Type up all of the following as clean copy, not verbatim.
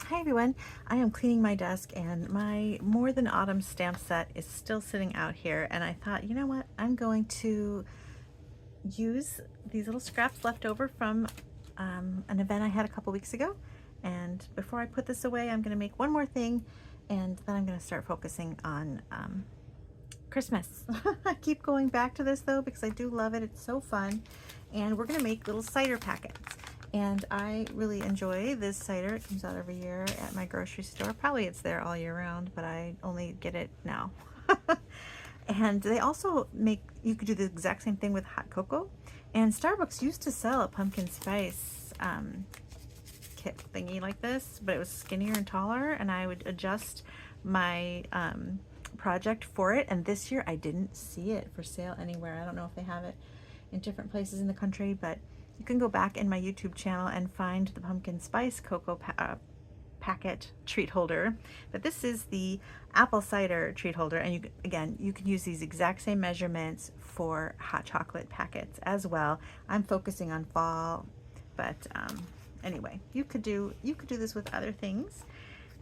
Hi everyone, I am cleaning my desk and my More Than Autumn stamp set is still sitting out here, and I thought, you know what, I'm going to use these little scraps left over from an event I had a couple weeks ago, and before I put this away I'm going to make one more thing, and then I'm going to start focusing on Christmas. I keep going back to this though because I do love it. It's so fun, and we're going to make little cider packets. And I really enjoy this cider. It comes out every year at my grocery store. Probably it's there all year round, but I only get it now. And they also make, you could do the exact same thing with hot cocoa. And Starbucks used to sell a pumpkin spice kit thingy like this, but it was skinnier and taller, and I would adjust my project for it. And this year I didn't see it for sale anywhere. I don't know if they have it in different places in the country, but you can go back in my YouTube channel and find the pumpkin spice cocoa packet treat holder. But this is the apple cider treat holder, and you can use these exact same measurements for hot chocolate packets as well. I'm focusing on fall, but anyway, you could do this with other things.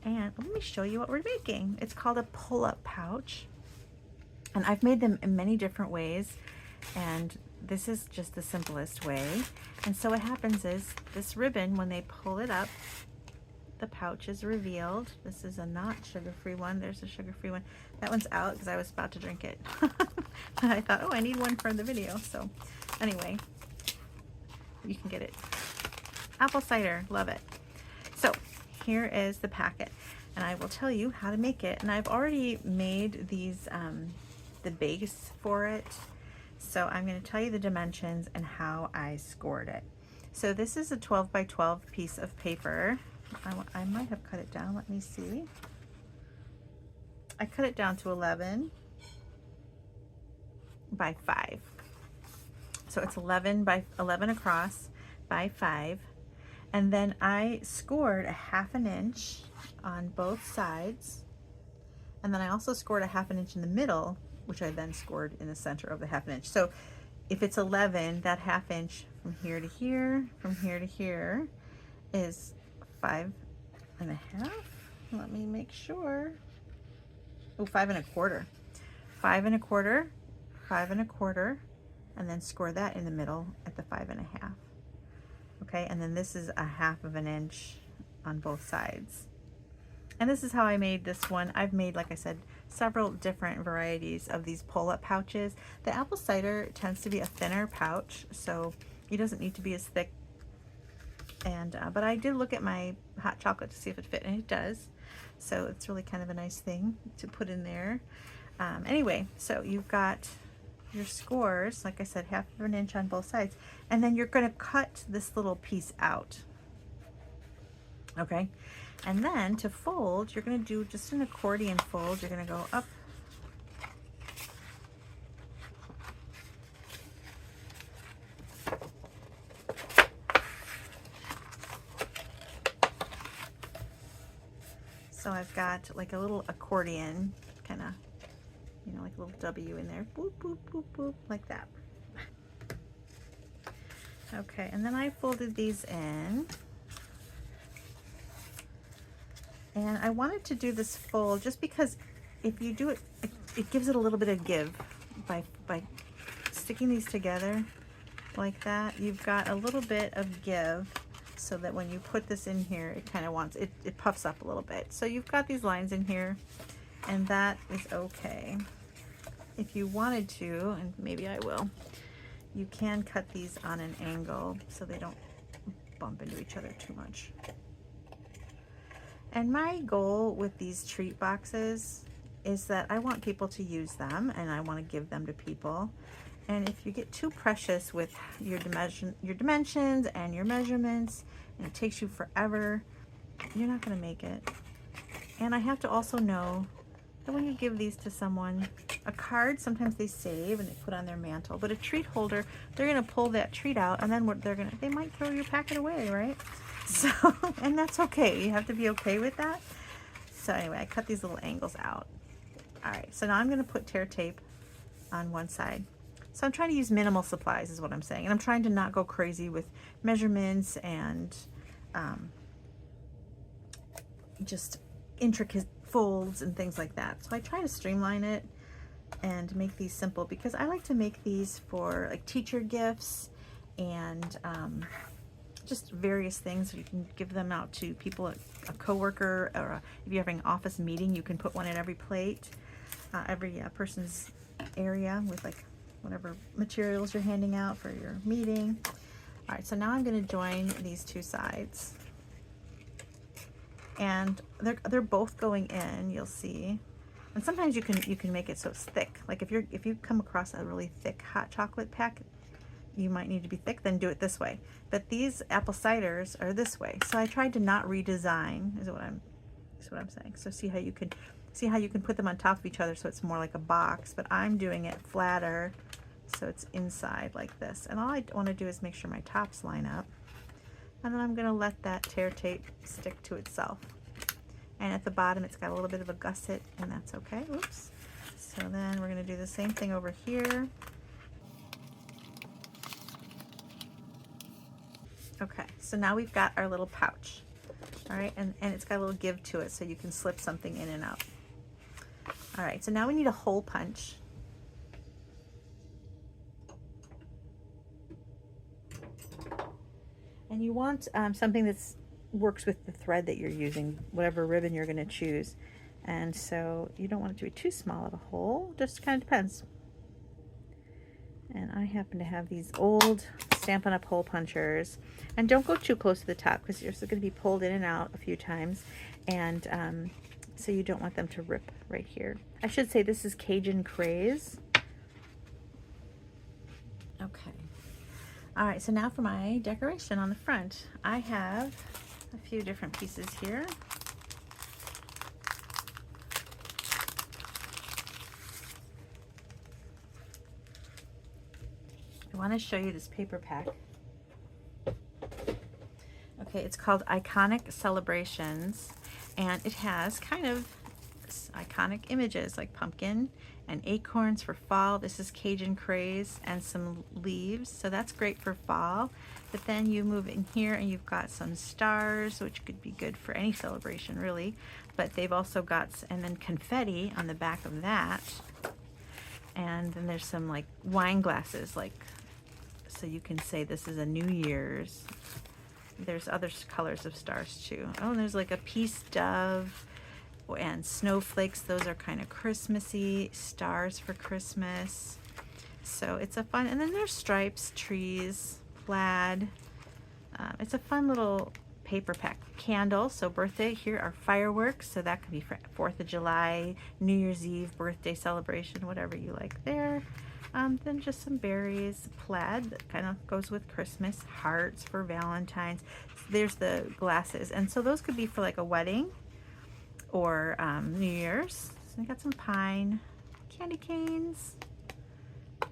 And let me show you what we're making. It's called a pull-up pouch, and I've made them in many different ways, and this is just the simplest way. And so what happens is this ribbon, when they pull it up, the pouch is revealed. This is a not sugar-free one. There's a sugar-free one. That one's out because I was about to drink it. And I thought, oh, I need one for the video. So anyway, you can get it. Apple cider, love it. So here is the packet, and I will tell you how to make it. And I've already made these, the base for it. So I'm going to tell you the dimensions and how I scored it. So this is a 12 by 12 piece of paper. I might have cut it down. Let me see. I cut it down to 11 by 5. So it's 11 by 11 across by 5. And then I scored a 1/2 inch on both sides. And then I also scored a 1/2 inch in the middle, which I then scored in the center of the 1/2 inch. So if it's 11, that 1/2 inch from here to here, from here to here is 5 1/2. Let me make sure. Oh, 5 1/4. 5 1/4, 5 1/4, and then score that in the middle at the 5 1/2. Okay, and then this is a 1/2 inch on both sides. And this is how I made this one. I've made, like I said, several different varieties of these pull-up pouches. The apple cider tends to be a thinner pouch, so it doesn't need to be as thick. And but I did look at my hot chocolate to see if it fit, and it does. So it's really kind of a nice thing to put in there. Anyway, so you've got your scores, like I said, 1/2 inch on both sides, and then you're going to cut this little piece out. Okay, and then to fold, you're going to do just an accordion fold. You're going to go up, so I've got like a little accordion, kind of, you know, like a little W in there, boop, boop, boop, boop, like that. Okay, and then I folded these in. And I wanted to do this fold just because if you do it, it gives it a little bit of give by sticking these together like that. You've got a little bit of give so that when you put this in here, it kind of it puffs up a little bit. So you've got these lines in here, and that is okay. If you wanted to, and maybe I will, you can cut these on an angle so they don't bump into each other too much. And my goal with these treat boxes is that I want people to use them, and I want to give them to people. And if you get too precious with your dimensions and your measurements, and it takes you forever, you're not going to make it. And I have to also know that when you give these to someone, a card, sometimes they save and they put on their mantle, but a treat holder, they're going to pull that treat out, and then they might throw your packet away, right? So, and that's okay. You have to be okay with that. So anyway, I cut these little angles out. All right, so now I'm going to put tear tape on one side. So I'm trying to use minimal supplies is what I'm saying. And I'm trying to not go crazy with measurements and just intricate folds and things like that. So I try to streamline it and make these simple, because I like to make these for like teacher gifts and just various things. You can give them out to people, a coworker, or if you're having an office meeting, you can put one at every plate, every person's area with like whatever materials you're handing out for your meeting. All right, so now I'm going to join these two sides, and they're both going in. You'll see, and sometimes you can make it so it's thick. Like if you come across a really thick hot chocolate pack, you might need to be thick, then do it this way. But these apple ciders are this way. So I tried to not redesign, is what I'm saying. So see how you can put them on top of each other so it's more like a box, but I'm doing it flatter so it's inside like this. And all I want to do is make sure my tops line up. And then I'm going to let that tear tape stick to itself. And at the bottom it's got a little bit of a gusset, and that's okay. Oops. So then we're going to do the same thing over here. Okay, so now we've got our little pouch. All right, and it's got a little give to it so you can slip something in and out. All right, so now we need a hole punch. And you want something that's works with the thread that you're using, whatever ribbon you're going to choose. And so you don't want it to be too small of a hole, just kind of depends. And I happen to have these old Stampin' Up hole punchers. And don't go too close to the top, because you're still going to be pulled in and out a few times. And so you don't want them to rip right here. I should say this is Cajun Craze. Okay. All right, so now for my decoration on the front. I have a few different pieces here. I want to show you this paper pack. Okay, it's called Iconic Celebrations, and it has kind of iconic images like pumpkin and acorns for fall. This is Cajun Craze, and some leaves, so that's great for fall. But then you move in here and you've got some stars, which could be good for any celebration really, but they've also got, and then confetti on the back of that. And then there's some like wine glasses, like, so you can say this is a New Year's. There's other colors of stars too. Oh, and there's like a peace dove and snowflakes. Those are kind of Christmassy. Stars for Christmas. So it's a fun, and then there's stripes, trees, plaid. It's a fun little paper pack. Candles, so birthday, here are fireworks, so that could be for 4th of July, New Year's Eve, birthday celebration, whatever you like there. Then just some berries, plaid that kind of goes with Christmas, hearts for Valentine's. There's the glasses, and so those could be for like a wedding or New Year's. So we got some pine, candy canes,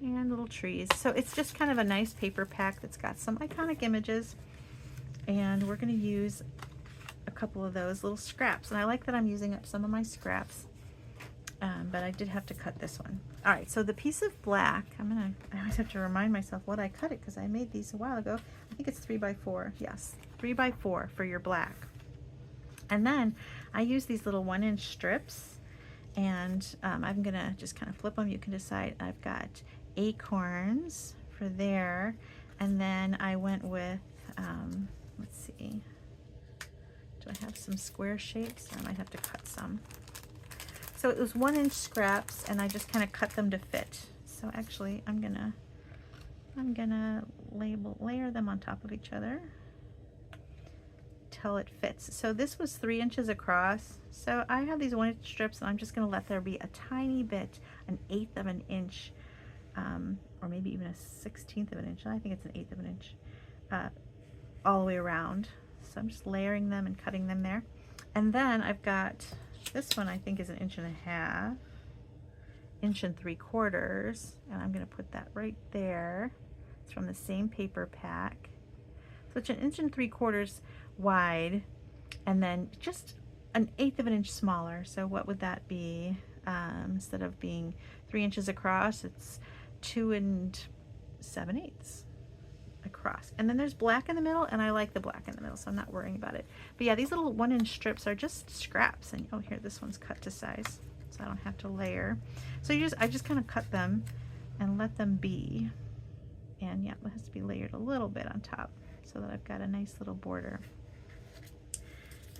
and little trees. So it's just kind of a nice paper pack that's got some iconic images, and we're going to use a couple of those little scraps. And I like that I'm using up some of my scraps, but I did have to cut this one. All right, so the piece of black, I always have to remind myself what I cut it, because I made these a while ago. I think it's 3x4. Yes, 3x4 for your black. And then I use these little 1-inch strips, and I'm gonna just kind of flip them. You can decide. I've got acorns for there, and then I went with, let's see, do I have some square shapes? I might have to cut some. So it was 1-inch scraps, and I just kind of cut them to fit. So actually, I'm gonna layer them on top of each other till it fits. So this was 3 inches across. So I have these 1-inch strips, and I'm just gonna let there be a tiny bit, 1/8 of an inch, or maybe even a 1/16 of an inch. I think it's 1/8 of an inch, all the way around. So I'm just layering them and cutting them there. And then I've got this one, I think is 1.5 inches, 1 3/4, and I'm going to put that right there. It's from the same paper pack. So it's 1 3/4 inches wide, and then just 1/8 of an inch smaller. So what would that be? Instead of being 3 inches across, it's 2 7/8. across. And then there's black in the middle, and I like the black in the middle, so I'm not worrying about it. But yeah, these little 1-inch strips are just scraps. And oh, here, this one's cut to size, so I don't have to layer. So I just kind of cut them and let them be. And yeah, it has to be layered a little bit on top so that I've got a nice little border.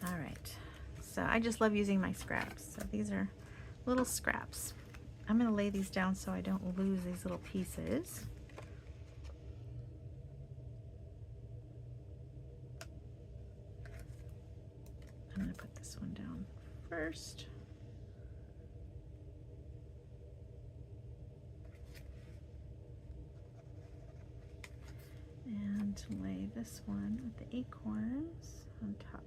All right, so I just love using my scraps. So these are little scraps. I'm going to lay these down so I don't lose these little pieces. I'm going to put this one down first. And lay this one with the acorns on top.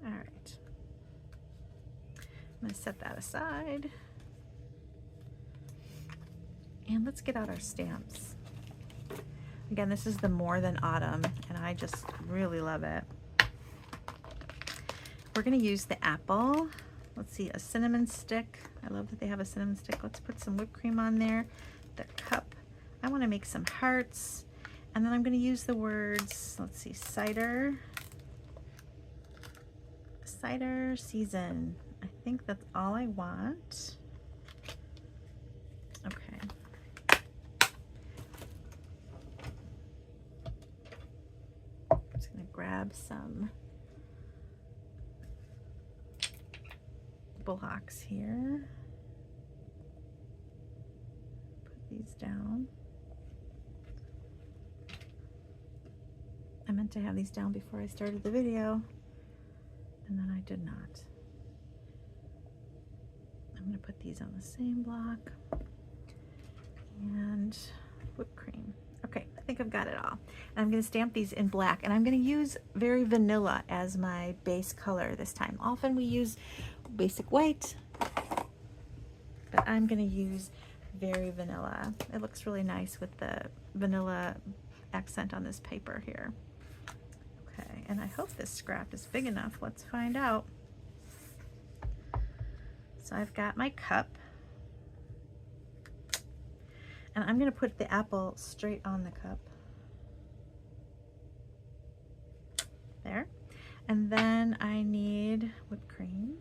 All right, I'm going to set that aside. And let's get out our stamps. Again, this is the More Than Autumn, and I just really love it. We're going to use the apple. Let's see, a cinnamon stick. I love that they have a cinnamon stick. Let's put some whipped cream on there. The cup. I want to make some hearts. And then I'm going to use the words, let's see, cider. Cider season. I think that's all I want. Okay. I'm just going to grab some blocks here. Put these down. I meant to have these down before I started the video, and then I did not. I'm going to put these on the same block and whipped cream. Okay, I think I've got it all. And I'm going to stamp these in black, and I'm going to use Very Vanilla as my base color this time. Often we use basic white, but I'm going to use Very Vanilla. It looks really nice with the vanilla accent on this paper here. Okay, and I hope this scrap is big enough. Let's find out. So I've got my cup, and I'm going to put the apple straight on the cup. There. And then I need whipped cream.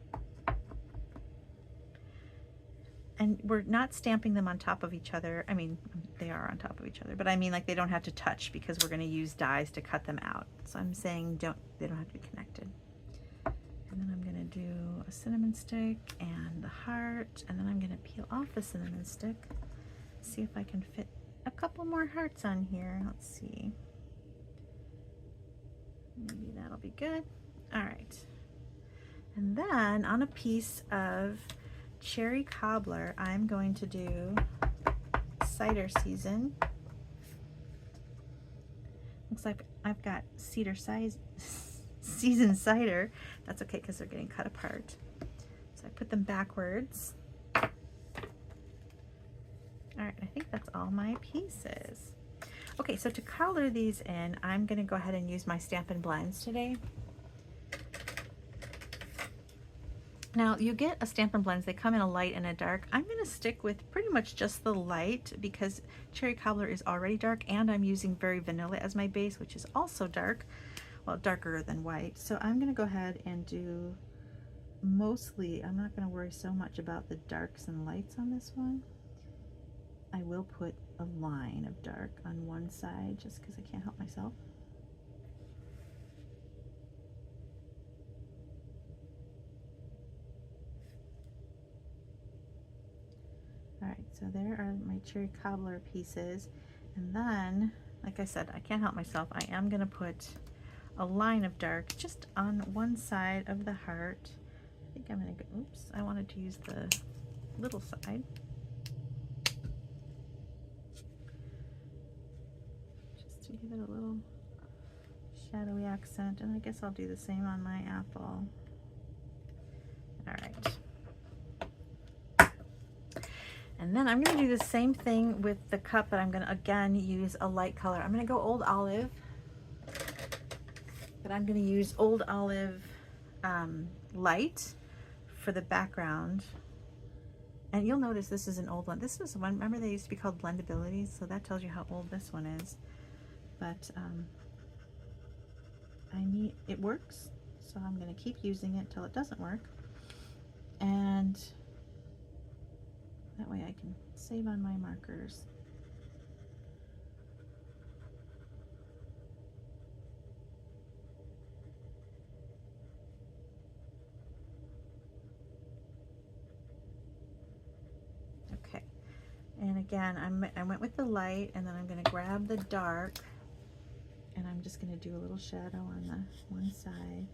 And we're not stamping them on top of each other. I mean, they are on top of each other, but I mean like they don't have to touch because we're going to use dies to cut them out. So I'm saying they don't have to be connected. And then I'm going to do a cinnamon stick and the heart, and then I'm going to peel off the cinnamon stick. See if I can fit a couple more hearts on here. Let's see. Maybe that'll be good. All right. And then on a piece of cherry cobbler, I'm going to do cider season. Looks like I've got Cider season cider. That's okay because they're getting cut apart. So I put them backwards. All right, I think that's all my pieces. Okay, so to color these in, I'm going to go ahead and use my Stampin' Blends today. Now, you get a Stampin' Blends, they come in a light and a dark. I'm going to stick with pretty much just the light because Cherry Cobbler is already dark, and I'm using Very Vanilla as my base, which is also dark. Well, darker than white. So I'm going to go ahead and do mostly, I'm not going to worry so much about the darks and lights on this one. I will put a line of dark on one side just because I can't help myself. All right, so there are my Cherry Cobbler pieces. And then, like I said, I can't help myself. I am going to put a line of dark just on one side of the heart. I think I'm going to go, oops, I wanted to use the little side. Just to give it a little shadowy accent. And I guess I'll do the same on my apple. All right. And then I'm going to do the same thing with the cup, but I'm going to again use a light color. I'm going to go Old Olive, but I'm going to use Old Olive light for the background. And you'll notice this is an old one. This was one, remember they used to be called blendabilities, so that tells you how old this one is. But it works, so I'm going to keep using it till it doesn't work. And that way I can save on my markers. Okay, and again, I went with the light, and then I'm going to grab the dark, and I'm just going to do a little shadow on the one side,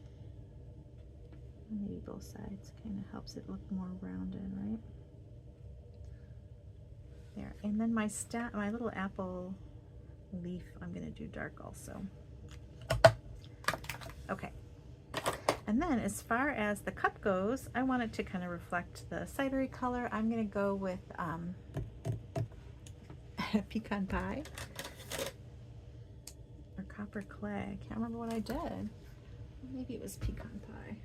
maybe both sides. Kind of helps it look more rounded, right? There, and then my little apple leaf, I'm going to do dark also. Okay, and then as far as the cup goes, I want it to kind of reflect the cidery color. I'm going to go with pecan pie or copper clay. I can't remember what I did. Maybe it was pecan pie.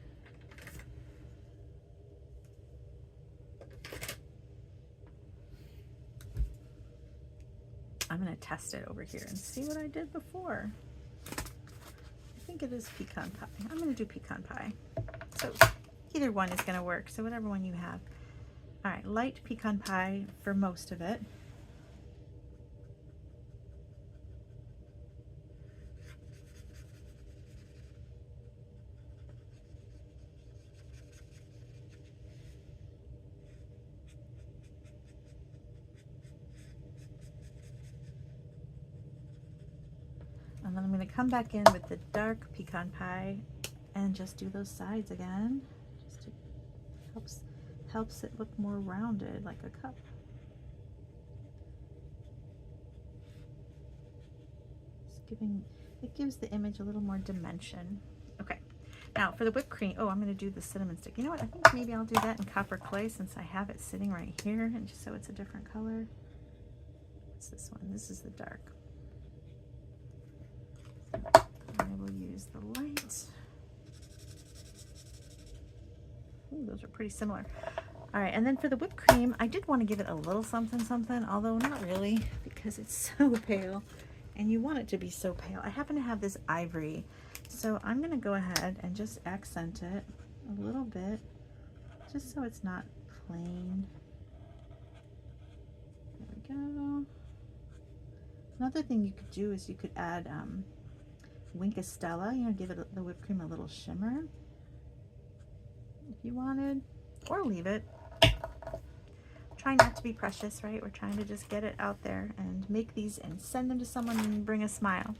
I'm going to test it over here and see what I did before. I think it is pecan pie. I'm going to do pecan pie. So either one is going to work, so whatever one you have. All right, light pecan pie for most of it. And then I'm going to come back in with the dark pecan pie and just do those sides again. Just to helps it look more rounded, like a cup. It gives the image a little more dimension. Okay, now for the whipped cream, oh, I'm going to do the cinnamon stick. You know what? I think maybe I'll do that in copper clay since I have it sitting right here, and just so it's a different color. What's this one? This is the dark. I will use the light. Ooh, those are pretty similar. All right, and then for the whipped cream, I did want to give it a little something something, although not really, because it's so pale, and you want it to be so pale. I happen to have this ivory, so I'm going to go ahead and just accent it a little bit, just so it's not plain. There we go. Another thing you could do is you could add Winkestella, you know, give it the whipped cream a little shimmer if you wanted, or leave it. Try not to be precious, right? We're trying to just get it out there and make these and send them to someone and bring a smile.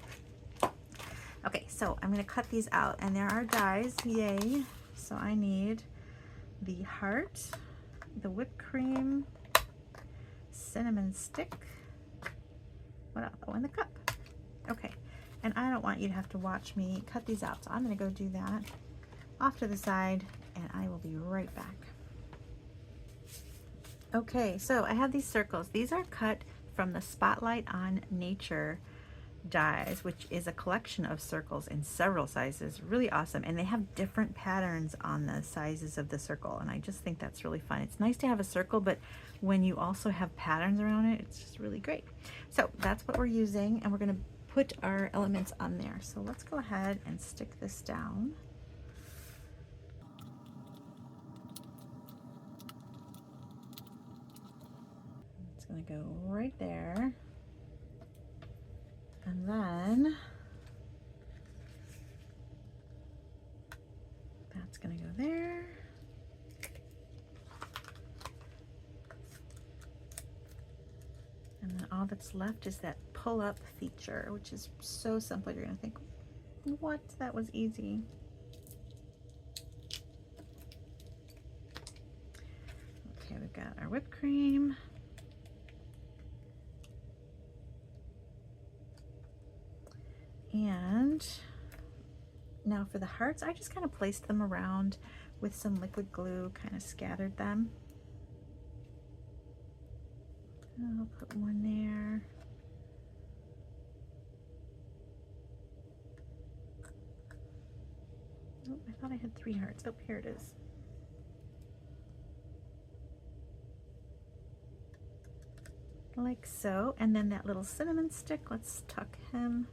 Okay, so I'm going to cut these out, and there are dies, yay. So I need the heart, the whipped cream, cinnamon stick, what else? Oh, and the cup. Okay, and I don't want you to have to watch me cut these out, so I'm going to go do that off to the side, and I will be right back. Okay, so I have these circles. These are cut from the Spotlight on Nature dies, which is a collection of circles in several sizes. Really awesome, and they have different patterns on the sizes of the circle, and I just think that's really fun. It's nice to have a circle, but when you also have patterns around it, it's just really great. So that's what we're using, and we're going to put our elements on there. So let's go ahead and stick this down. It's going to go right there, and then that's going to go there. And then all that's left is that pull up feature, which is so simple. You're going to think, what? That was easy. Okay, we've got our whipped cream. And now for the hearts, I just kind of placed them around with some liquid glue, kind of scattered them. I'll put one there. Oh, I thought I had 3 hearts. Oh, here it is. like so. And then that little cinnamon stick, let's tuck him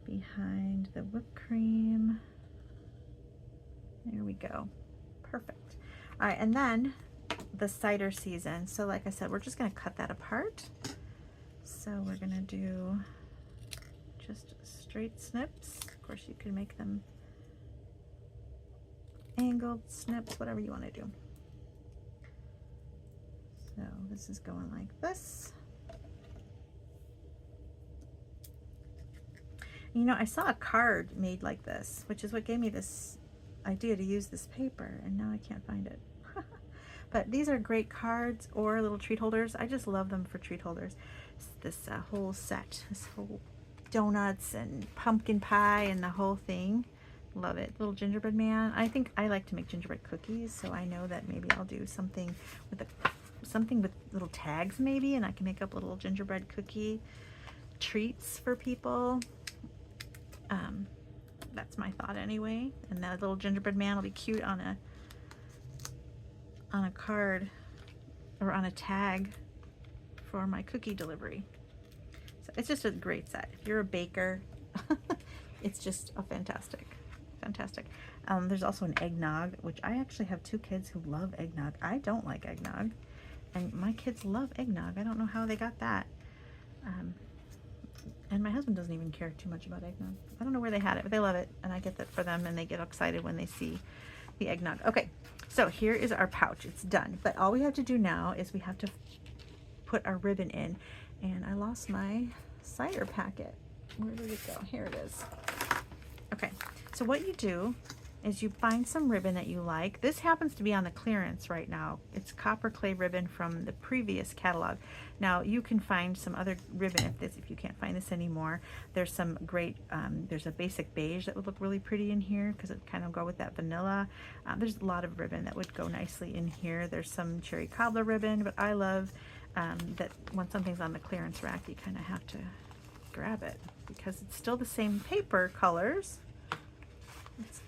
behind the whipped cream. There we go. Perfect. All right, and then the cider season. So like I said, we're just going to cut that apart. So we're going to do just straight snips. Of course, you can make them angled snips, whatever you want to do. So this is going like this. You know, I saw a card made like this, which is what gave me this idea to use this paper, and now I can't find it. But these are great cards or little treat holders. I just love them for treat holders. This whole set, this whole donuts and pumpkin pie and the whole thing. Love it. Little gingerbread man. I think I like to make gingerbread cookies, so I know that maybe I'll do something with little tags maybe, and I can make up little gingerbread cookie treats for people. That's my thought anyway. And that little gingerbread man will be cute on a card or on a tag for my cookie delivery. So it's just a great set. If you're a baker, it's just a fantastic. There's also an eggnog, which I actually have 2 kids who love eggnog. I don't like eggnog, and my kids love eggnog. I don't know how they got that. And my husband doesn't even care too much about eggnog. I don't know where they had it, but they love it, and I get that for them, and they get excited when they see the eggnog. Okay, so here is our pouch. It's done, but all we have to do now is we have to put our ribbon in, and I lost my cider packet. Where did it go? Here it is. Okay, so what you do is you find some ribbon that you like. This happens to be on the clearance right now. It's copper clay ribbon from the previous catalog. Now you can find some other ribbon if you can't find this anymore. There's some great, there's a basic beige that would look really pretty in here because it kind of go with that vanilla. There's a lot of ribbon that would go nicely in here. There's some cherry cobbler ribbon, but I love that when something's on the clearance rack, you kind of have to grab it because it's still the same paper colors. It's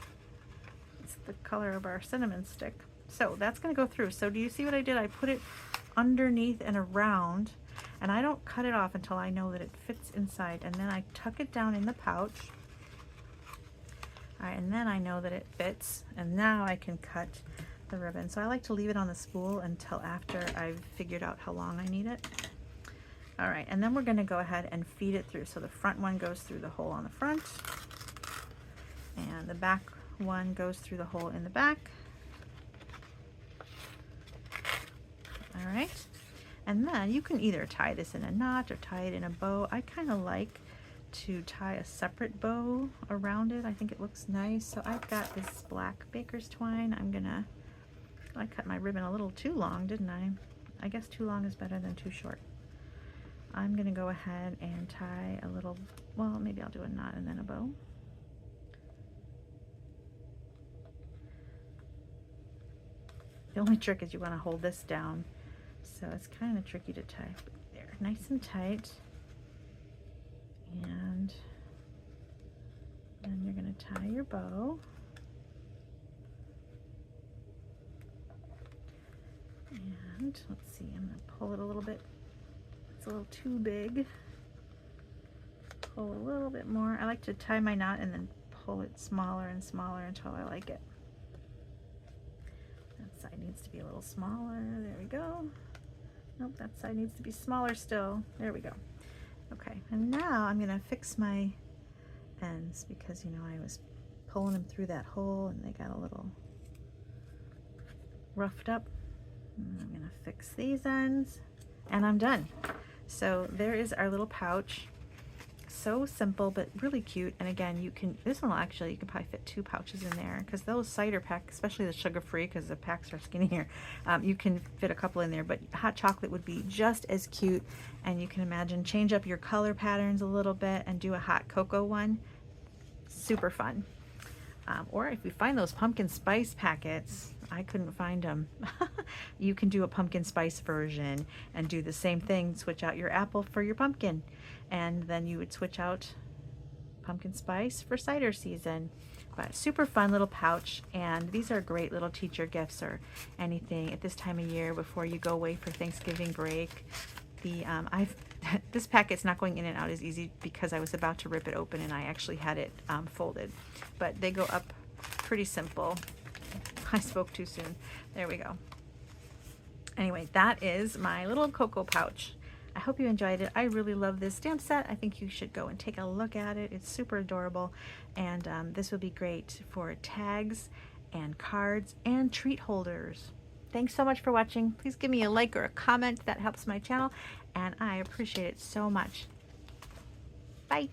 the color of our cinnamon stick. So that's going to go through. So do you see what I did? I put it underneath and around, and I don't cut it off until I know that it fits inside, and then I tuck it down in the pouch. All right, and then I know that it fits, and now I can cut the ribbon. So I like to leave it on the spool until after I've figured out how long I need it. All right, and then we're going to go ahead and feed it through. So the front one goes through the hole on the front, and the back one goes through the hole in the back. All right, and then you can either tie this in a knot or tie it in a bow. I kind of like to tie a separate bow around it. I think it looks nice. So I've got this black baker's twine. I cut my ribbon a little too long, didn't I? I guess too long is better than too short. I'm gonna go ahead and tie a little, well, maybe I'll do a knot and then a bow. The only trick is you want to hold this down, so it's kind of tricky to tie. There, nice and tight. And then you're going to tie your bow. And let's see, I'm going to pull it a little bit. It's a little too big. Pull a little bit more. I like to tie my knot and then pull it smaller and smaller until I like it. That side needs to be a little smaller. There we go. Nope, that side needs to be smaller still. There we go. Okay, and now I'm going to fix my ends because, you know, I was pulling them through that hole and they got a little roughed up. And I'm going to fix these ends and I'm done. So there is our little pouch. So simple but really cute. And again, you can, this one will actually, you can probably fit 2 pouches in there because those cider packs, especially the sugar-free because the packs are skinnier, you can fit a couple in there, but hot chocolate would be just as cute. And you can imagine, change up your color patterns a little bit and do a hot cocoa one. Super fun. Or if you find those pumpkin spice packets, I couldn't find them. You can do a pumpkin spice version and do the same thing, switch out your apple for your pumpkin. And then you would switch out pumpkin spice for cider season. But super fun little pouch, and these are great little teacher gifts or anything at this time of year before you go away for Thanksgiving break. the, this packet's not going in and out as easy because I was about to rip it open and I actually had it folded. But they go up pretty simple. I spoke too soon. There we go. Anyway, that is my little cocoa pouch. I hope you enjoyed it. I really love this stamp set. I think you should go and take a look at it. It's super adorable, and this would be great for tags and cards and treat holders. Thanks so much for watching. Please give me a like or a comment. That helps my channel, and I appreciate it so much. Bye.